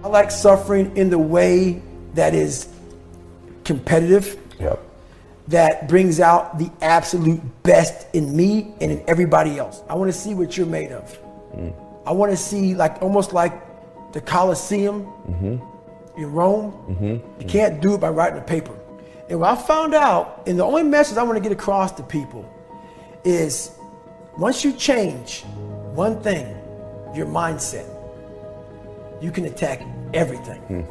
I like suffering in the way that is competitive. Yep. That brings out the absolute best in me and in everybody else. I want to see what you're made of. I want to see almost like the Colosseum in Rome. You can't do it by writing a paper. And what I found out, and the only message I want to get across to people is once you change one thing, your mindset, you can attack everything.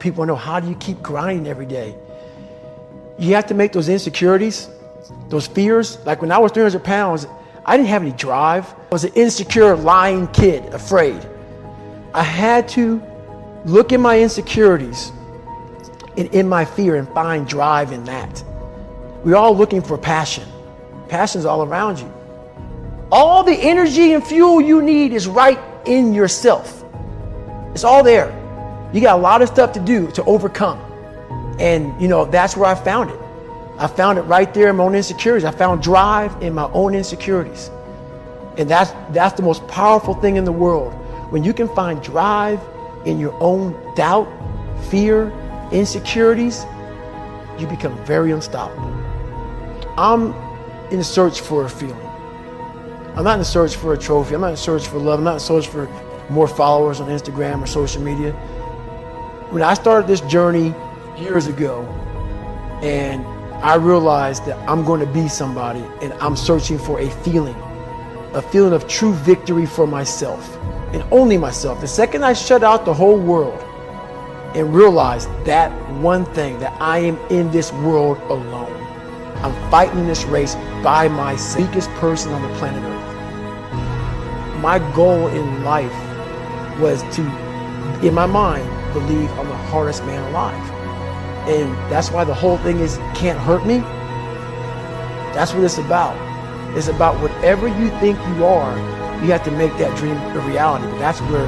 People know, how do you keep grinding every day? You have to make those insecurities, those fears. Like when I was 300 pounds, I didn't have any drive. I was an insecure, lying kid, afraid. I had to look at my insecurities and in my fear and find drive in that. We're all looking for passion. Passion's all around you. All the energy and fuel you need is right in yourself. It's all there. You got a lot of stuff to do to overcome. And that's where I found it. I found it right there in my own insecurities. I found drive in my own insecurities. And that's the most powerful thing in the world. When you can find drive in your own doubt, fear, insecurities, you become very unstoppable. I'm in search for a feeling. I'm not in search for a trophy. I'm not in search for love. I'm not in search for more followers on Instagram or social media. When I started this journey years ago, and I realized that I'm going to be somebody, and I'm searching for a feeling of true victory for myself, and only myself. The second I shut out the whole world and realized that one thing, that I am in this world alone. I'm fighting this race by myself, weakest person on the planet Earth. My goal in life was to, in my mind, believe I'm the hardest man alive. And that's why the whole thing is can't hurt me. That's what it's about. It's about whatever you think you are, you have to make that dream a reality. But that's where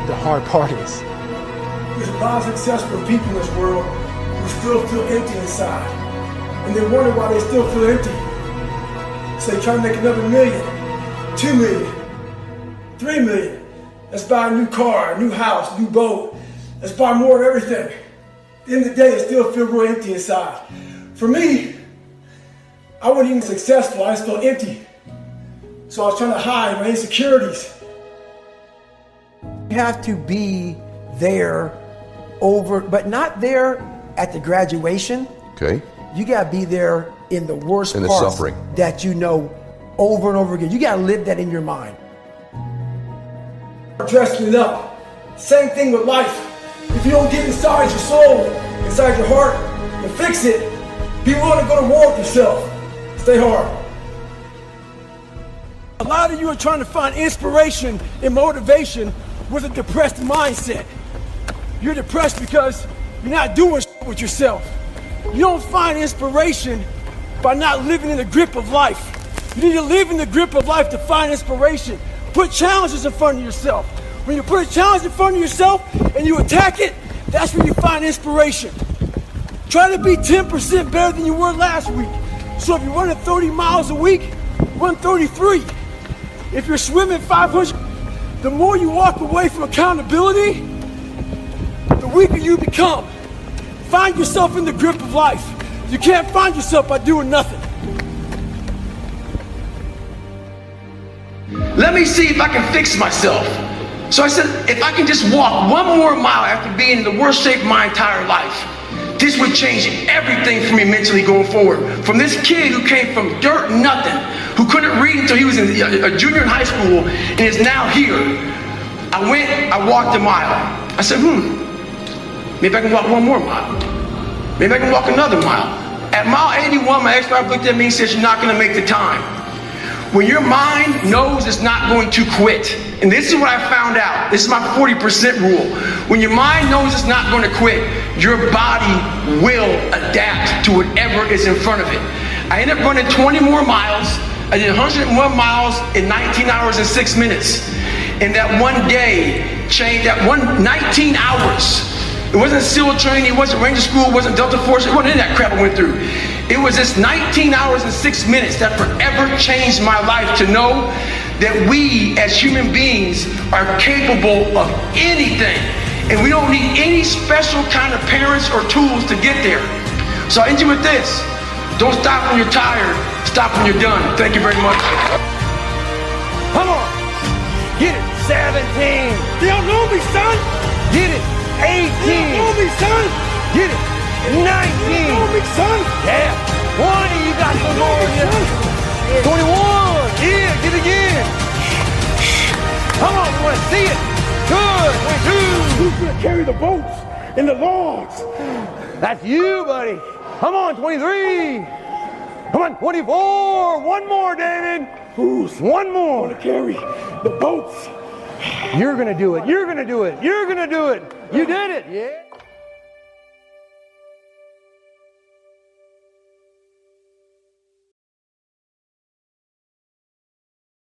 the hard part is. There's a lot of successful people in this world who still feel empty inside. And they wonder why they still feel empty. So they try to make another $1 million, 2 million, 3 million. Let's buy a new car, a new house, a new boat. Let's buy more of everything. At the end of the day, they still feel real empty inside. For me, I wasn't even successful, I just felt empty. So I was trying to hide my insecurities. You have to be there but not there at the graduation. Okay. You gotta be there in the worst In the parts suffering. that you know over and over again. You gotta live that in your mind. Dressing it up. Same thing with life. If you don't get inside your soul, inside your heart, and fix it, be willing to go to war with yourself. Stay hard. A lot of you are trying to find inspiration and motivation with a depressed mindset. You're depressed because you're not doing shit with yourself. You don't find inspiration by not living in the grip of life. You need to live in the grip of life to find inspiration. Put challenges in front of yourself. When you put a challenge in front of yourself and you attack it, that's when you find inspiration. Try to be 10% better than you were last week. So if you're running 30 miles a week, run 33. If you're swimming 500, the more you walk away from accountability, the weaker you become. Find yourself in the grip of life. You can't find yourself by doing nothing. Let me see if I can fix myself. So I said, if I can just walk one more mile after being in the worst shape of my entire life, this would change everything for me mentally going forward. From this kid who came from dirt, nothing, who couldn't read until he was in a junior in high school and is now here. I walked a mile. I said, maybe I can walk one more mile. Maybe I can walk another mile. At mile 81, my ex-wife looked at me and said, you're not gonna make the time. When your mind knows it's not going to quit, and this is what I found out, this is my 40% rule. When your mind knows it's not going to quit, your body will adapt to whatever is in front of it. I ended up running 20 more miles. I did 101 miles in 19 hours and 6 minutes. And that one day changed, that 19 hours. It wasn't SEAL training, it wasn't Ranger School, it wasn't Delta Force, it wasn't any of that crap I went through. It was this 19 hours and 6 minutes that forever changed my life to know that we as human beings are capable of anything. And we don't need any special kind of parents or tools to get there. So I end you with this. Don't stop when you're tired. Stop when you're done. Thank you very much. Come on. Get it. 17. You don't know me, son. Get it. 18. You don't know me, son. Get it. 19. You don't know me, son. Yeah. 20. You got some more in you. 21. Yeah. Get it again. Come on. We want to see it. Good. 22. Who's going to carry the boats and the logs? That's you, buddy. Come on. 23. Come on. 24. One more, David. Who's one more to carry the boats? You're going to do it. You're going to do it. You're going to do it. You did it. Yeah.